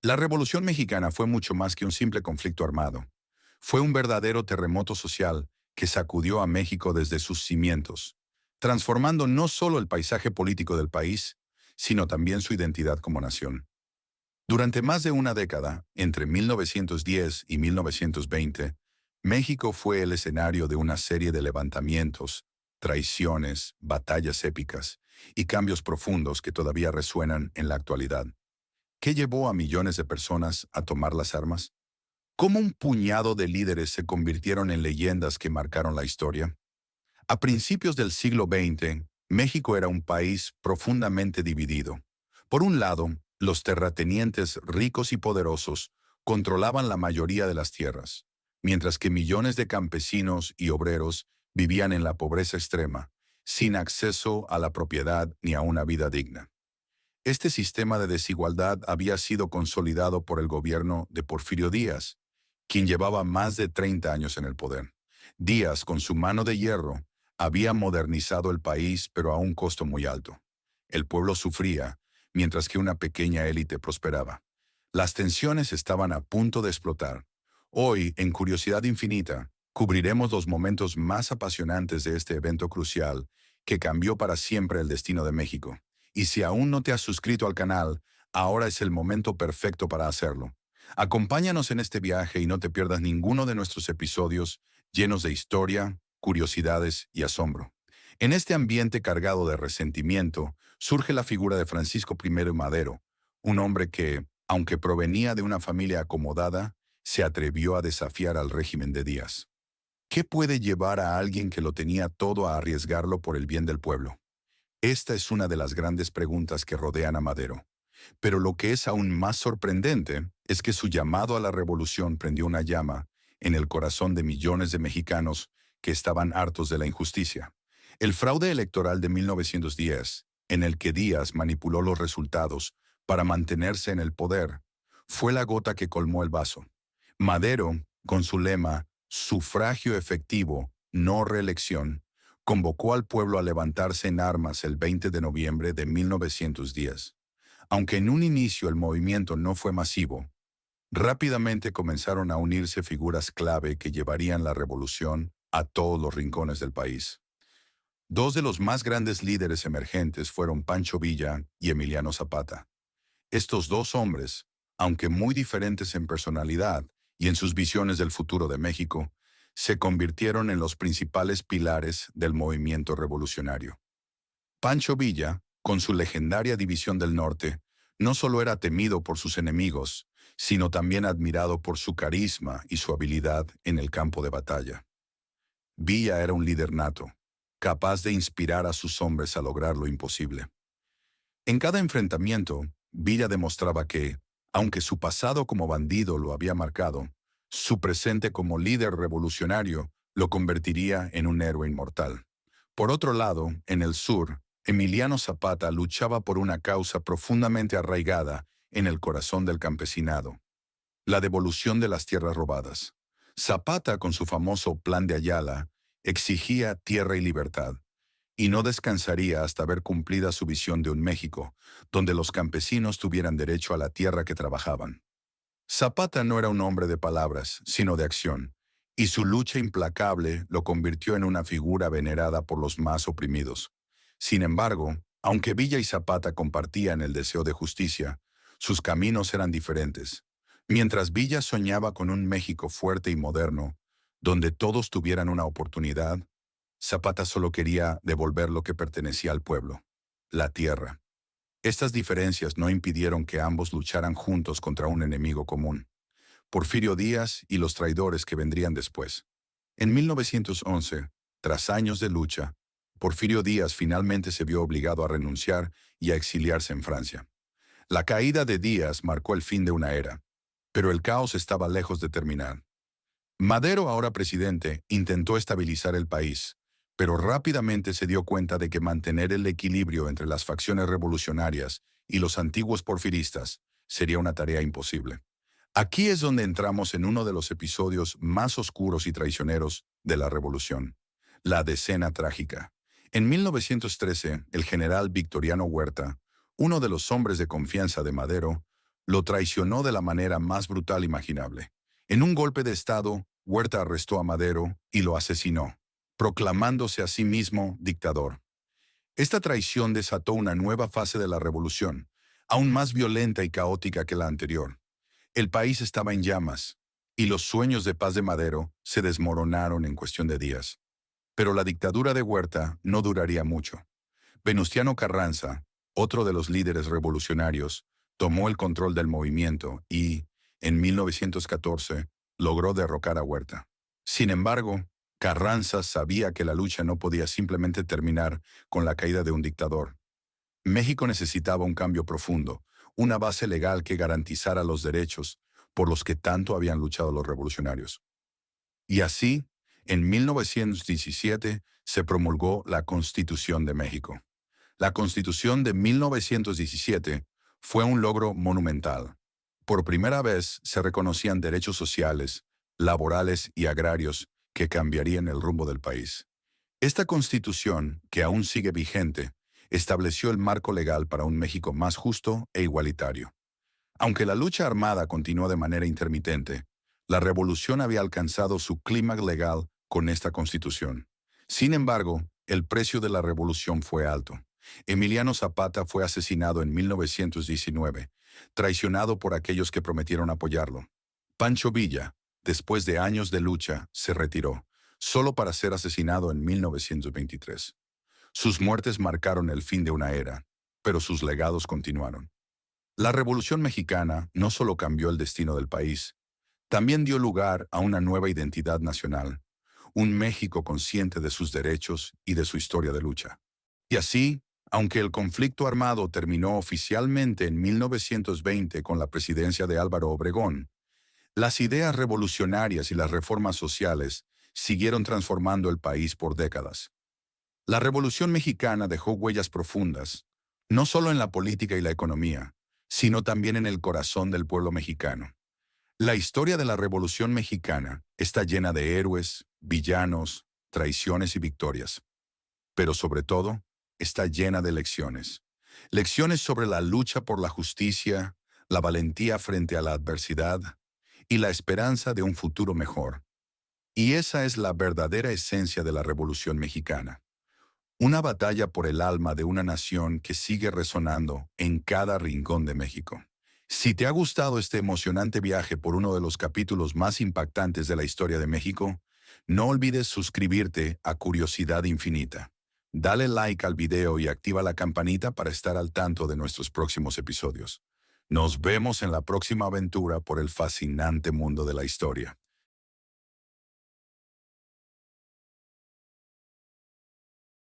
La Revolución Mexicana fue mucho más que un simple conflicto armado. Fue un verdadero terremoto social que sacudió a México desde sus cimientos, transformando no solo el paisaje político del país, sino también su identidad como nación. Durante más de una década, entre 1910 y 1920, México fue el escenario de una serie de levantamientos, traiciones, batallas épicas y cambios profundos que todavía resuenan en la actualidad. ¿Qué llevó a millones de personas a tomar las armas? ¿Cómo un puñado de líderes se convirtieron en leyendas que marcaron la historia? A principios del siglo XX, México era un país profundamente dividido. Por un lado, los terratenientes ricos y poderosos controlaban la mayoría de las tierras, mientras que millones de campesinos y obreros vivían en la pobreza extrema, sin acceso a la propiedad ni a una vida digna. Este sistema de desigualdad había sido consolidado por el gobierno de Porfirio Díaz, quien llevaba más de 30 años en el poder. Díaz, con su mano de hierro, había modernizado el país, pero a un costo muy alto. El pueblo sufría, mientras que una pequeña élite prosperaba. Las tensiones estaban a punto de explotar. Hoy, en Curiosidad Infinita, cubriremos los momentos más apasionantes de este evento crucial que cambió para siempre el destino de México. Y si aún no te has suscrito al canal, ahora es el momento perfecto para hacerlo. Acompáñanos en este viaje y no te pierdas ninguno de nuestros episodios llenos de historia, curiosidades y asombro. En este ambiente cargado de resentimiento, surge la figura de Francisco I. Madero, un hombre que, aunque provenía de una familia acomodada, se atrevió a desafiar al régimen de Díaz. ¿Qué puede llevar a alguien que lo tenía todo a arriesgarlo por el bien del pueblo? Esta es una de las grandes preguntas que rodean a Madero. Pero lo que es aún más sorprendente es que su llamado a la revolución prendió una llama en el corazón de millones de mexicanos que estaban hartos de la injusticia. El fraude electoral de 1910, en el que Díaz manipuló los resultados para mantenerse en el poder, fue la gota que colmó el vaso. Madero, con su lema "Sufragio efectivo, no reelección", convocó al pueblo a levantarse en armas el 20 de noviembre de 1910. Aunque en un inicio el movimiento no fue masivo, rápidamente comenzaron a unirse figuras clave que llevarían la revolución a todos los rincones del país. Dos de los más grandes líderes emergentes fueron Pancho Villa y Emiliano Zapata. Estos dos hombres, aunque muy diferentes en personalidad y en sus visiones del futuro de México, se convirtieron en los principales pilares del movimiento revolucionario. Pancho Villa, con su legendaria División del Norte, no solo era temido por sus enemigos, sino también admirado por su carisma y su habilidad en el campo de batalla. Villa era un líder nato, capaz de inspirar a sus hombres a lograr lo imposible. En cada enfrentamiento, Villa demostraba que, aunque su pasado como bandido lo había marcado, su presente como líder revolucionario lo convertiría en un héroe inmortal. Por otro lado, en el sur, Emiliano Zapata luchaba por una causa profundamente arraigada en el corazón del campesinado: la devolución de las tierras robadas. Zapata, con su famoso Plan de Ayala, exigía tierra y libertad, y no descansaría hasta ver cumplida su visión de un México, donde los campesinos tuvieran derecho a la tierra que trabajaban. Zapata no era un hombre de palabras, sino de acción, y su lucha implacable lo convirtió en una figura venerada por los más oprimidos. Sin embargo, aunque Villa y Zapata compartían el deseo de justicia, sus caminos eran diferentes. Mientras Villa soñaba con un México fuerte y moderno, donde todos tuvieran una oportunidad, Zapata solo quería devolver lo que pertenecía al pueblo: la tierra. Estas diferencias no impidieron que ambos lucharan juntos contra un enemigo común: Porfirio Díaz y los traidores que vendrían después. En 1911, tras años de lucha, Porfirio Díaz finalmente se vio obligado a renunciar y a exiliarse en Francia. La caída de Díaz marcó el fin de una era, pero el caos estaba lejos de terminar. Madero, ahora presidente, intentó estabilizar el país, pero rápidamente se dio cuenta de que mantener el equilibrio entre las facciones revolucionarias y los antiguos porfiristas sería una tarea imposible. Aquí es donde entramos en uno de los episodios más oscuros y traicioneros de la revolución: la Decena Trágica. En 1913, el general Victoriano Huerta, uno de los hombres de confianza de Madero, lo traicionó de la manera más brutal imaginable. En un golpe de Estado, Huerta arrestó a Madero y lo asesinó, proclamándose a sí mismo dictador. Esta traición desató una nueva fase de la revolución, aún más violenta y caótica que la anterior. El país estaba en llamas, y los sueños de paz de Madero se desmoronaron en cuestión de días. Pero la dictadura de Huerta no duraría mucho. Venustiano Carranza, otro de los líderes revolucionarios, tomó el control del movimiento y, en 1914, logró derrocar a Huerta. Sin embargo, Carranza sabía que la lucha no podía simplemente terminar con la caída de un dictador. México necesitaba un cambio profundo, una base legal que garantizara los derechos por los que tanto habían luchado los revolucionarios. Y así, en 1917, se promulgó la Constitución de México. La Constitución de 1917 fue un logro monumental. Por primera vez se reconocían derechos sociales, laborales y agrarios que cambiarían el rumbo del país. Esta Constitución, que aún sigue vigente, estableció el marco legal para un México más justo e igualitario. Aunque la lucha armada continuó de manera intermitente, la revolución había alcanzado su clímax legal con esta Constitución. Sin embargo, el precio de la revolución fue alto. Emiliano Zapata fue asesinado en 1919, traicionado por aquellos que prometieron apoyarlo. Pancho Villa, después de años de lucha, se retiró, solo para ser asesinado en 1923. Sus muertes marcaron el fin de una era, pero sus legados continuaron. La Revolución Mexicana no solo cambió el destino del país, también dio lugar a una nueva identidad nacional, un México consciente de sus derechos y de su historia de lucha. Y así, aunque el conflicto armado terminó oficialmente en 1920 con la presidencia de Álvaro Obregón, las ideas revolucionarias y las reformas sociales siguieron transformando el país por décadas. La Revolución Mexicana dejó huellas profundas, no solo en la política y la economía, sino también en el corazón del pueblo mexicano. La historia de la Revolución Mexicana está llena de héroes, villanos, traiciones y victorias. Pero sobre todo, está llena de lecciones. Lecciones sobre la lucha por la justicia, la valentía frente a la adversidad y la esperanza de un futuro mejor. Y esa es la verdadera esencia de la Revolución Mexicana. Una batalla por el alma de una nación que sigue resonando en cada rincón de México. Si te ha gustado este emocionante viaje por uno de los capítulos más impactantes de la historia de México, no olvides suscribirte a Curiosidad Infinita. Dale like al video y activa la campanita para estar al tanto de nuestros próximos episodios. Nos vemos en la próxima aventura por el fascinante mundo de la historia.